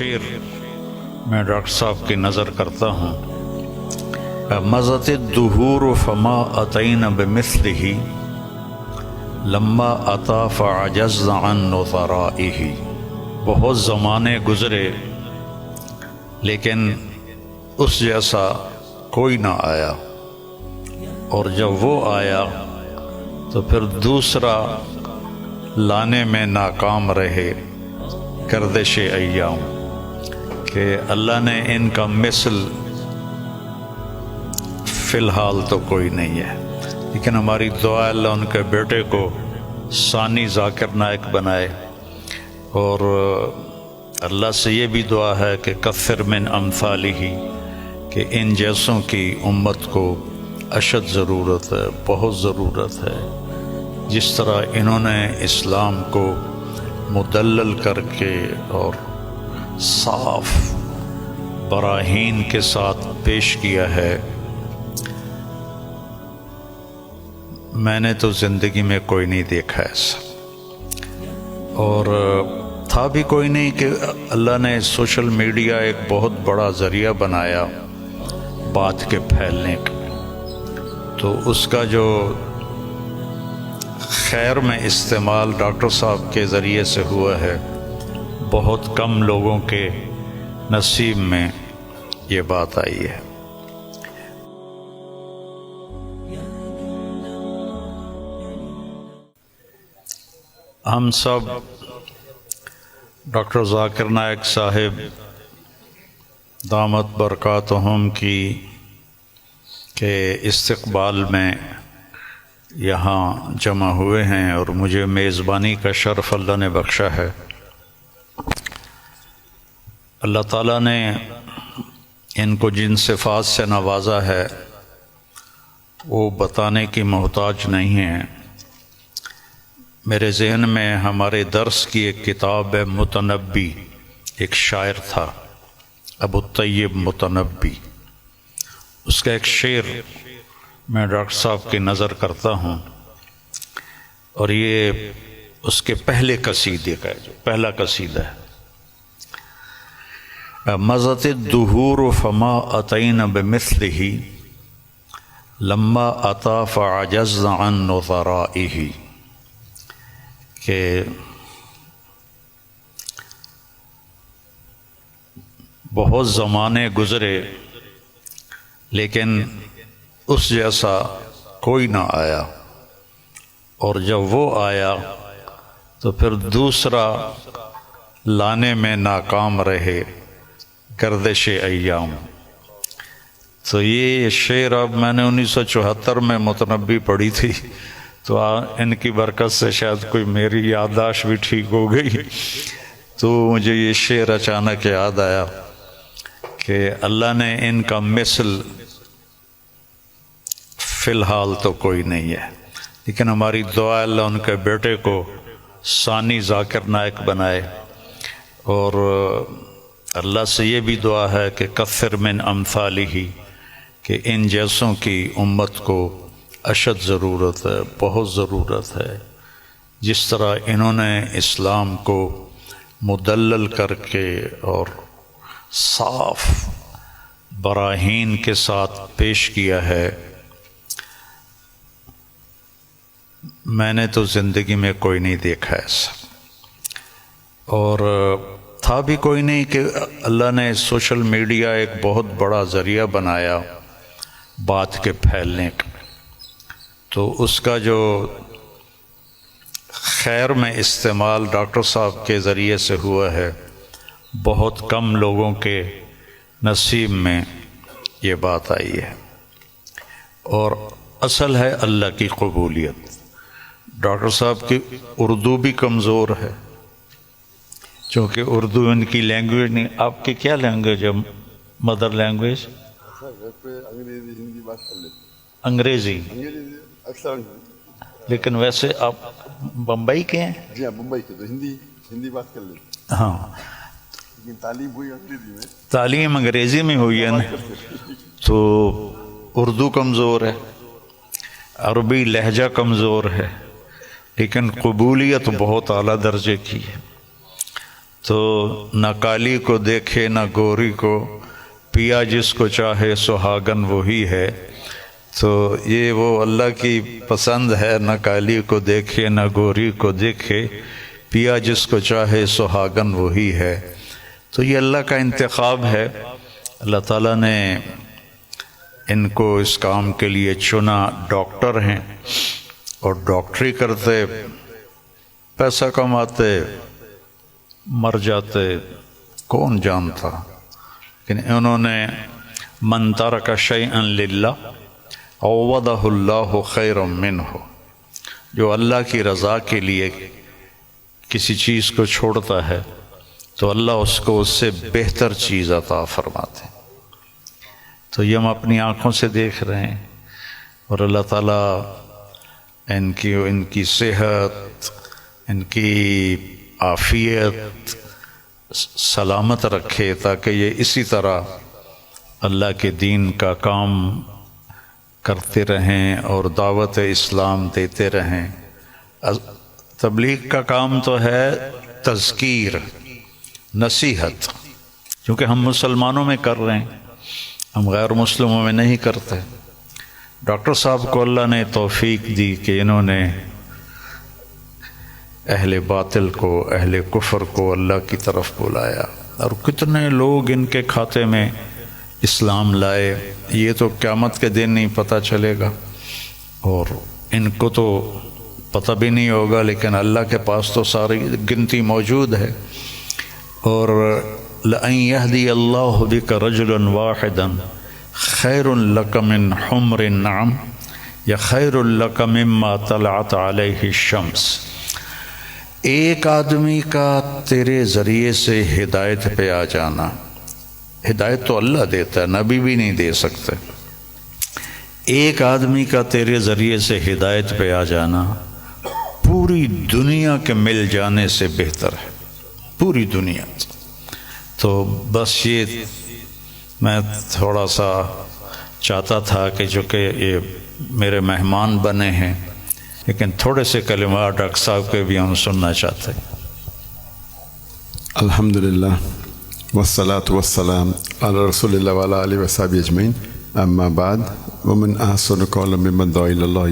شعر میں ڈاکٹر صاحب کی نظر کرتا ہوں. مضت الدہور فما اتین بمثلہ لما اتا فعجزنا عن نظرائہ. بہت زمانے گزرے لیکن اس جیسا کوئی نہ آیا، اور جب وہ آیا تو پھر دوسرا لانے میں ناکام رہے. گردش ایام کہ اللہ نے ان کا مثل فی الحال تو کوئی نہیں ہے، لیکن ہماری دعا اللہ ان کے بیٹے کو ثانی ذاکر نائک بنائے، اور اللہ سے یہ بھی دعا ہے کہ کثر من امثالہ، کہ ان جیسوں کی امت کو اشد ضرورت ہے، بہت ضرورت ہے. جس طرح انہوں نے اسلام کو مدلل کر کے اور صاف براہین کے ساتھ پیش کیا ہے، میں نے تو زندگی میں کوئی نہیں دیکھا ایسا. اور تھا بھی کوئی نہیں کہ اللہ نے سوشل میڈیا ایک بہت بڑا ذریعہ بنایا بات کے پھیلنے کا، تو اس کا جو خیر میں استعمال ڈاکٹر صاحب کے ذریعے سے ہوا ہے، بہت کم لوگوں کے نصیب میں یہ بات آئی ہے. ہم سب ڈاکٹر ذاکر نائک صاحب دامت برکاتہم کی کے استقبال میں یہاں جمع ہوئے ہیں، اور مجھے میزبانی کا شرف اللہ نے بخشا ہے. اللہ تعالیٰ نے ان کو جن صفات سے نوازا ہے وہ بتانے کی محتاج نہیں ہیں. میرے ذہن میں ہمارے درس کی ایک کتاب ہے متنبی، ایک شاعر تھا ابو الطیب متنبی، اس کا ایک شعر میں ڈاکٹر صاحب کی نظر کرتا ہوں، اور یہ اس کے پہلے قصیدے کا ہے، جو پہلا قصیدہ ہے. مضت الدہور فما اتین بمثلہ لما اتا فعجزنا عن نظرائہ. کہ بہت زمانے گزرے لیکن اس جیسا کوئی نہ آیا، اور جب وہ آیا تو پھر دوسرا لانے میں ناکام رہے. گردش ایام. تو یہ شعر اب میں نے 1974 میں متنبی پڑھی تھی، تو ان کی برکت سے شاید کوئی میری یادداشت بھی ٹھیک ہو گئی، تو مجھے یہ شعر اچانک یاد آیا کہ اللہ نے ان کا مثل فی الحال تو کوئی نہیں ہے، لیکن ہماری دعا اللہ ان کے بیٹے کو ثانی ذاکر نائک بنائے، اور اللہ سے یہ بھی دعا ہے کہ کثر من امثالہ، کہ ان جیسوں کی امت کو اشد ضرورت ہے، بہت ضرورت ہے. جس طرح انہوں نے اسلام کو مدلل کر کے اور صاف براہین کے ساتھ پیش کیا ہے، میں نے تو زندگی میں کوئی نہیں دیکھا ایسا. اور تھا بھی کوئی نہیں کہ اللہ نے سوشل میڈیا ایک بہت بڑا ذریعہ بنایا بات کے پھیلنے کا، تو اس کا جو خیر میں استعمال ڈاکٹر صاحب کے ذریعے سے ہوا ہے، بہت کم لوگوں کے نصیب میں یہ بات آئی ہے. اور اصل ہے اللہ کی قبولیت. ڈاکٹر صاحب کی اردو بھی کمزور ہے، چونکہ اردو ان کی لینگویج نہیں. آپ کی کیا لینگویج ہے مدر لینگویج؟ انگریزی. لیکن ویسے آپ بمبئی کے ہیں؟ جی ہاں بمبئی کے، تو ہندی بات کر لیتے. ہاں، لیکن تعلیم ہوئی انگریزی میں. تعلیم انگریزی میں ہوئی ہے نا، تو اردو کمزور ہے، عربی لہجہ کمزور ہے، لیکن قبولیت بہت اعلیٰ درجے کی ہے. تو نہ کالی کو دیکھے نہ گوری کو، پیا جس کو چاہے سہاگن وہی ہے۔ تو یہ وہ اللہ کی پسند ہے، نہ کالی کو دیکھے نہ گوری کو دیکھے، پیا جس کو چاہے سہاگن وہی ہے۔ تو یہ اللہ کا انتخاب ہے، اللہ تعالیٰ نے ان کو اس کام کے لیے چنا۔ ڈاکٹر ہیں اور ڈاکٹری کرتے، پیسہ کماتے، مر جاتے، کون جانتا۔ لیکن انہوں نے من ترک شیئا للہ عوضہ اللہ خیرا منہ، جو اللہ کی رضا کے لیے کسی چیز کو چھوڑتا ہے تو اللہ اس کو اس سے بہتر چیز عطا فرماتے ہیں۔ تو یہ ہم اپنی آنکھوں سے دیکھ رہے ہیں، اور اللہ تعالیٰ ان کی صحت، ان کی عافیت سلامت رکھے، تاکہ یہ اسی طرح اللہ کے دین کا کام کرتے رہیں اور دعوت اسلام دیتے رہیں۔ تبلیغ کا کام تو ہے تذکیر، نصیحت، کیونکہ ہم مسلمانوں میں کر رہے ہیں، ہم غیر مسلموں میں نہیں کرتے۔ ڈاکٹر صاحب کو اللہ نے توفیق دی کہ انہوں نے اہل باطل کو، اہل کفر کو اللہ کی طرف بلایا، اور کتنے لوگ ان کے کھاتے میں اسلام لائے، یہ تو قیامت کے دن نہیں پتہ چلے گا، اور ان کو تو پتہ بھی نہیں ہوگا، لیکن اللہ کے پاس تو ساری گنتی موجود ہے۔ اور لَأَن يَهْدِيَ اللَّهُ بِكَ رَجُلًا وَاحِدًا خَيْرٌ لَكَ مِنْ حُمْرِ النَّعَمِ یا خَيْرٌ لَكَ مِمَّا طَلَعَتْ عَلَيْهِ الشَّمْسُ، ایک آدمی کا تیرے ذریعے سے ہدایت پہ آ جانا، ہدایت تو اللہ دیتا ہے، نبی بھی نہیں دے سکتے، ایک آدمی کا تیرے ذریعے سے ہدایت پہ آ جانا پوری دنیا کے مل جانے سے بہتر ہے، پوری دنیا۔ تو بس یہ میں تھوڑا سا چاہتا تھا کہ جو کہ یہ میرے مہمان بنے ہیں، لیکن تھوڑے سے کلمات ڈاکٹر صاحب کے بھی ہم سننا چاہتے ہیں۔ الحمدللہ والصلاة والسلام علی رسول اللہ وعلی آلہ وصحبہ اجمعین، اما بعد، ومن احسن قولا ممن دعا الی اللہ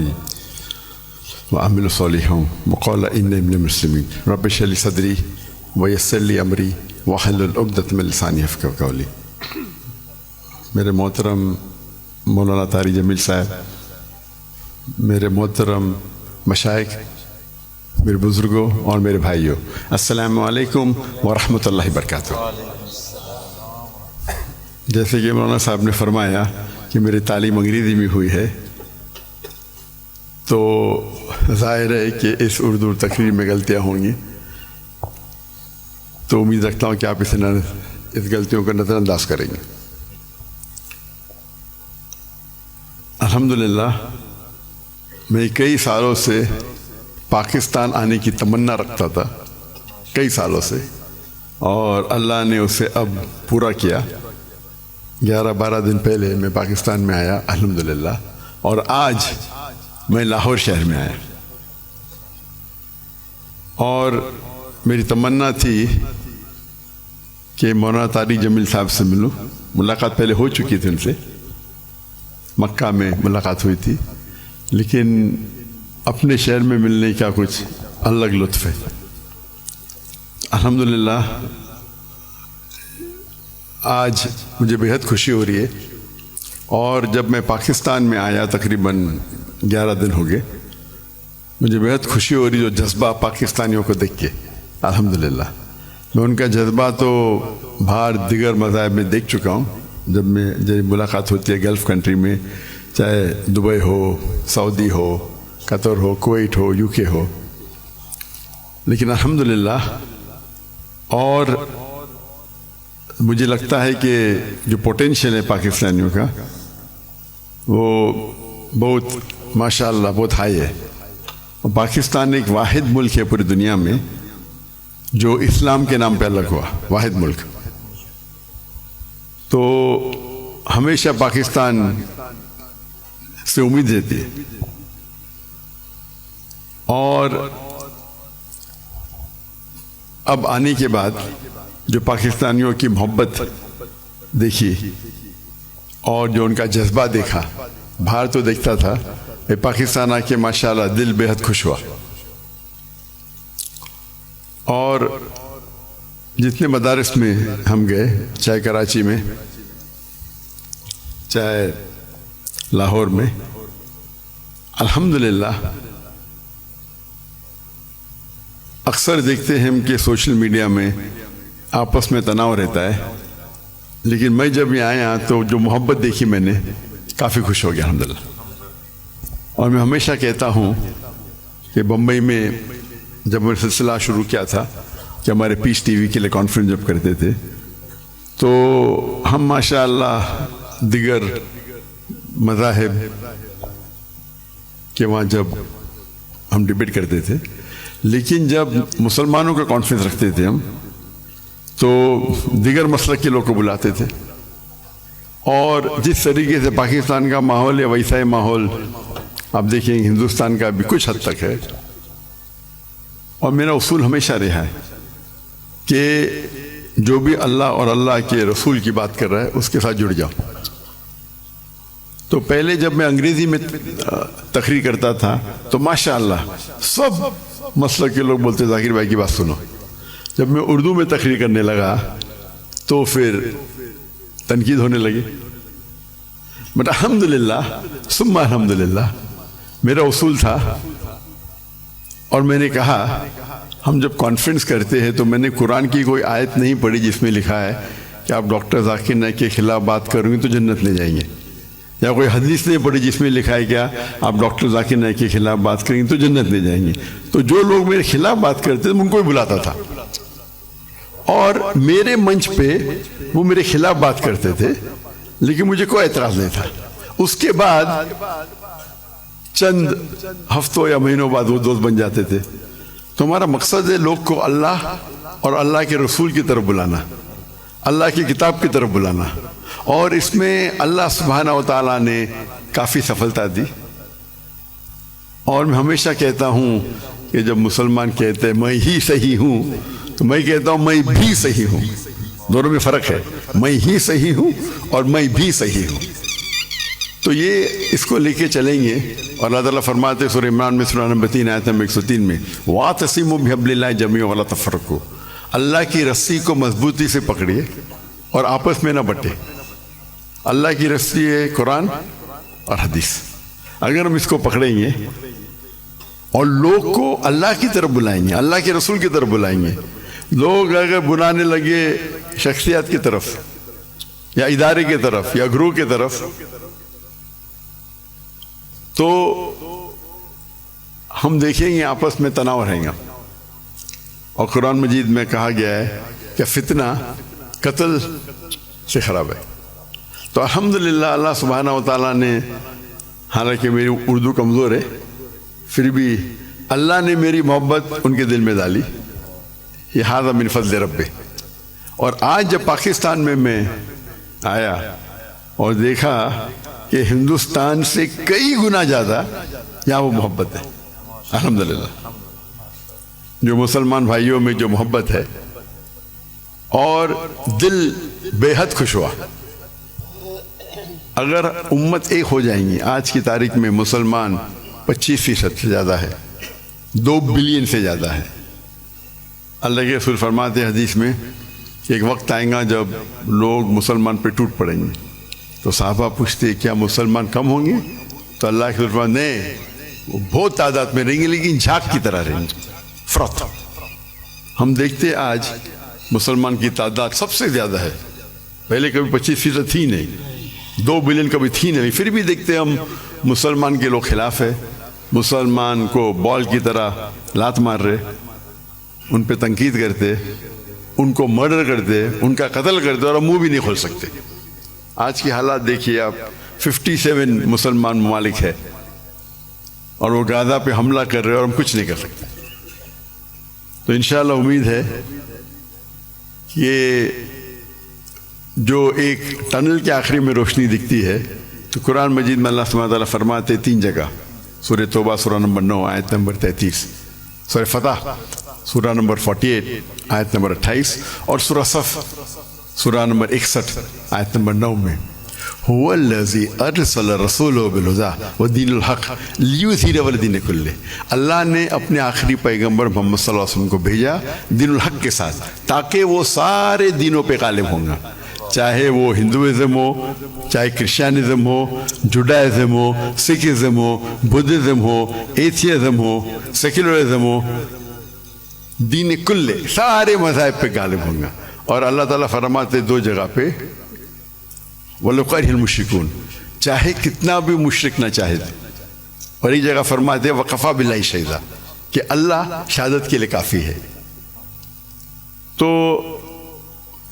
وعمل صالحا وقال انی من المسلمین، رب اشرح لی صدری ویسر لی امری واحلل عقدۃ من لسانی یفقہوا قولی۔ میرے محترم مولانا طارق جمیل صاحب، میرے محترم مشائخ، میرے بزرگوں اور میرے بھائیوں، السلام علیکم ورحمۃ اللہ وبرکاتہ۔ جیسے کہ مولانا صاحب نے فرمایا کہ میری تعلیم انگریزی میں ہوئی ہے، تو ظاہر ہے کہ اس اردو تقریر میں غلطیاں ہوں گی، تو امید رکھتا ہوں کہ آپ اس غلطیوں کو نظر انداز کریں گے۔ الحمدللہ میں کئی سالوں سے پاکستان آنے کی تمنا رکھتا تھا، کئی سالوں سے، اور اللہ نے اسے اب پورا کیا۔ 11-12 دن پہلے میں پاکستان میں آیا الحمدللہ، اور آج میں لاہور شہر میں آیا، اور میری تمنا تھی کہ مولانا طارق جمیل صاحب سے ملوں۔ ملاقات پہلے ہو چکی تھی ان سے، مکہ میں ملاقات ہوئی تھی، لیکن اپنے شہر میں ملنے کا کچھ الگ لطف ہے۔ الحمدللہ آج مجھے بہت خوشی ہو رہی ہے، اور جب میں پاکستان میں آیا تقریباً 11 دن ہو گئے، مجھے بہت خوشی ہو رہی جو جذبہ پاکستانیوں کو دیکھ کے۔ الحمدللہ میں ان کا جذبہ تو باہر دیگر مذاہب میں دیکھ چکا ہوں، جب ملاقات ہوتی ہے گلف کنٹری میں، چاہے Dubai who, Saudi who, Qatar who, Kuwait who, you کے ہو، لیکن الحمدللہ، اور مجھے لگتا ہے کہ جو پوٹینشیل ہے پاکستانیوں کا وہ بہت ماشاءاللہ بہت ہائی ہے۔ اور پاکستان ایک واحد ملک ہے پوری دنیا میں جو اسلام کے نام پہ الگ ہوا، واحد ملک۔ تو ہمیشہ پاکستان سے امید رہتی ہے، اور اب آنے کے بعد جو پاکستانیوں کی محبت دیکھی اور جو ان کا جذبہ دیکھا، باہر تو دیکھتا تھا، پاکستان آ کے ماشاءاللہ دل بے حد خوش ہوا. اور جتنے مدارس میں ہم گئے، چاہے کراچی میں، چاہے لاہور میں، الحمدللہ اکثر دیکھتے ہیں کہ سوشل میڈیا میں آپس میں تناؤ رہتا ہے، لیکن میں جب یہاں آیا تو جو محبت دیکھی میں نے، کافی خوش ہو گیا الحمدللہ. اور میں ہمیشہ کہتا ہوں کہ بمبئی میں جب میں سلسلہ شروع کیا تھا کہ ہمارے پیس ٹی وی کے لیے کانفرنس جب کرتے تھے، تو ہم ماشاءاللہ دیگر مذاہب کے وہاں جب ہم ڈیبیٹ کرتے تھے، لیکن جب مسلمانوں کا کانفرنس رکھتے تھے ہم، تو دیگر مسلک کے لوگ کو بلاتے تھے. اور جس طریقے سے پاکستان کا ماحول ہے ویسا ہی ماحول آپ دیکھیں ہندوستان کا بھی کچھ حد تک ہے. اور میرا اصول ہمیشہ رہا ہے کہ جو بھی اللہ اور اللہ کے رسول کی بات کر رہا ہے اس کے ساتھ جڑ جاؤ. تو پہلے جب میں انگریزی میں تقریر کرتا تھا تو ماشاءاللہ سب مسلک کے لوگ بولتے ذاکر بھائی کی بات سنو. جب میں اردو میں تقریر کرنے لگا تو پھر تنقید ہونے لگی. بٹ الحمدللہ ثم الحمدللہ میرا اصول تھا، اور میں نے کہا ہم جب کانفرنس کرتے ہیں تو میں نے قرآن کی کوئی آیت نہیں پڑھی جس میں لکھا ہے کہ آپ ڈاکٹر ذاکر نائک کے خلاف بات کریں گے تو جنت لے جائیں گے، یا کوئی حدیث نہیں پڑھی جس میں لکھا ہے کیا آپ ڈاکٹر ذاکر نائک کے خلاف بات کریں گے تو جنت لے جائیں گے. تو جو لوگ میرے خلاف بات کرتے تھے ان کو ہی بلاتا تھا، اور میرے منچ پہ وہ میرے خلاف بات کرتے تھے لیکن مجھے کوئی اعتراض نہیں تھا. اس کے بعد چند ہفتوں یا مہینوں بعد وہ دوست بن جاتے تھے. تو ہمارا مقصد ہے لوگ کو اللہ اور اللہ کے رسول کی طرف بلانا، اللہ کی کتاب کی طرف بلانا، اور اس میں اللہ سبحانہ و تعالیٰ نے کافی سفلتا دی. اور میں ہمیشہ کہتا ہوں کہ جب مسلمان کہتے ہیں میں ہی صحیح ہوں تو میں کہتا ہوں میں بھی صحیح ہوں. دونوں میں فرق ہے، میں ہی صحیح ہوں اور میں بھی صحیح ہوں. تو یہ اس کو لے کے چلیں گے. اور اللہ تعالیٰ فرماتے سورہ عمران میں سورہ نمبر 3 آیت نمبر 103 میں وَاعْتَصِمُوا بِحَبْلِ اللَّهِ جَمِيعًا وَلَا تَفَرَّقُوا، اللہ کی رسی کو مضبوطی سے پکڑیے اور آپس میں نہ بٹے. اللہ کی رسی ہے قرآن اور حدیث. اگر ہم اس کو پکڑیں گے اور لوگ کو اللہ کی طرف بلائیں گے، اللہ کے رسول کی طرف بلائیں گے، لوگ اگر بلانے لگے شخصیات کی طرف یا ادارے کی طرف یا گروہ کی طرف تو ہم دیکھیں گے آپس میں تناؤ رہیں گا. اور قرآن مجید میں کہا گیا ہے کہ فتنہ قتل سے خراب ہے. تو الحمدللہ اللہ سبحانہ و تعالیٰ نے، حالانکہ میری اردو کمزور ہے پھر بھی اللہ نے میری محبت ان کے دل میں ڈالی. یہ ھذا من فضل ربی. اور آج جب پاکستان میں آیا اور دیکھا کہ ہندوستان سے کئی گنا زیادہ یہاں وہ محبت ہے الحمدللہ. جو مسلمان بھائیوں میں جو محبت ہے اور دل بے حد خوش ہوا. اگر امت ایک ہو جائیں گی، آج کی تاریخ میں مسلمان 25% سے زیادہ ہے، 2 بلین سے زیادہ ہے. اللہ کے رسول فرماتے حدیث میں کہ ایک وقت آئے گا جب لوگ مسلمان پہ ٹوٹ پڑیں گے. تو صحابہ پوچھتے کیا مسلمان کم ہوں گے؟ تو اللہ کے رسول فرماتے نہیں، وہ بہت تعداد میں رہیں گے لیکن جھاگ کی طرح رہیں گے. فرق ہم دیکھتے آج مسلمان کی تعداد سب سے زیادہ ہے. پہلے کبھی 25% تھی نہیں، 2 بلین کبھی تھی نہیں، پھر بھی دیکھتے ہم مسلمان کے لوگ خلاف ہے. مسلمان کو بال کی طرح لات مار رہے، ان پہ تنقید کرتے، ان کو مرڈر کرتے، ان کا قتل کرتے اور ہم منہ بھی نہیں کھول سکتے. آج کی حالات دیکھیے آپ، 57 مسلمان ممالک ہے اور وہ غزہ پہ حملہ کر رہے اور ہم کچھ نہیں کر سکتے. تو انشاءاللہ امید ہے کہ جو ایک ٹنل کے آخری میں روشنی دکھتی ہے تو قرآن مجید میں اللہ سبحانہ وتعالیٰ فرماتے 3 جگہ، سورہ توبہ سورہ نمبر 9 آیت نمبر 33، سورہ فتح سورہ نمبر 48 آیت نمبر 28 اور سورہ صف سورہ نمبر 61 آیت نمبر 9 میں هو الذی ارسل رسولہ بالہدی ودین الحق لیظہرہ علی الدین کلہ، اللہ نے اپنے آخری پیغمبر محمد صلی اللہ علیہ وسلم کو بھیجا دین الحق کے ساتھ تاکہ وہ سارے دینوں پہ غالب ہوں گا، چاہے وہ ہندوازم ہو، چاہے کرسچینزم ہو، جوڈائزم ہو، سکھزم ہو، بدھزم ہو، ایتھیزم ہو، سیکولرزم ہو، دین کلے سارے مذاہب پہ غالب ہوں گا۔ اور اللہ تعالیٰ فرماتے دو جگہ پہ وَلَوْ كَرِهَ الْمُشْرِكُونَ، چاہے کتنا بھی مشرک نہ چاہے، اور ایک جگہ فرماتے وَكَفَى بِاللَّهِ شَهِيدًا کہ اللہ شہادت کے لیے کافی ہے۔ تو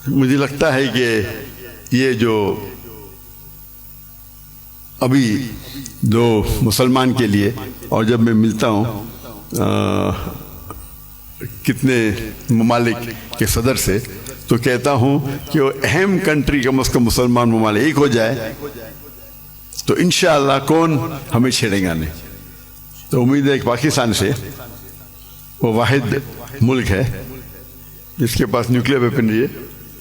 مجھے لگتا ہے کہ یہ جو ابھی جو مسلمان کے لیے، اور جب میں ملتا ہوں کتنے ممالک کے صدر سے تو کہتا ہوں کہ وہ اہم کنٹری کم از کم مسلمان ممالک ایک ہو جائے تو انشاءاللہ کون ہمیں چھیڑیں گا نہیں۔ تو امید ہے کہ پاکستان سے وہ واحد ملک ہے جس کے پاس نیوکلیر ویپنری ہے،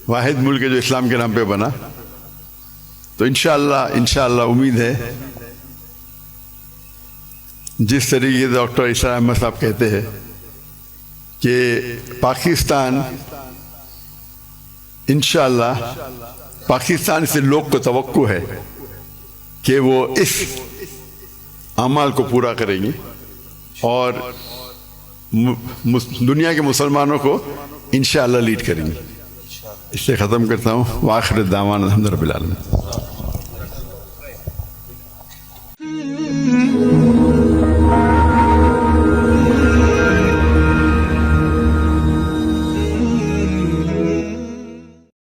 واحد ملک ہے جو اسلام کے نام پہ بنا، تو انشاءاللہ امید ہے جس طریقے سے ڈاکٹر اسرار احمد صاحب کہتے ہیں کہ پاکستان انشاءاللہ پاکستان سے لوگ کو توقع ہے کہ وہ اس اعمال کو پورا کریں گے اور دنیا کے مسلمانوں کو انشاءاللہ لیڈ کریں گے۔ اس سے ختم کرتا ہوں، وآخر الدعوانا الحمد للہ رب العالمین۔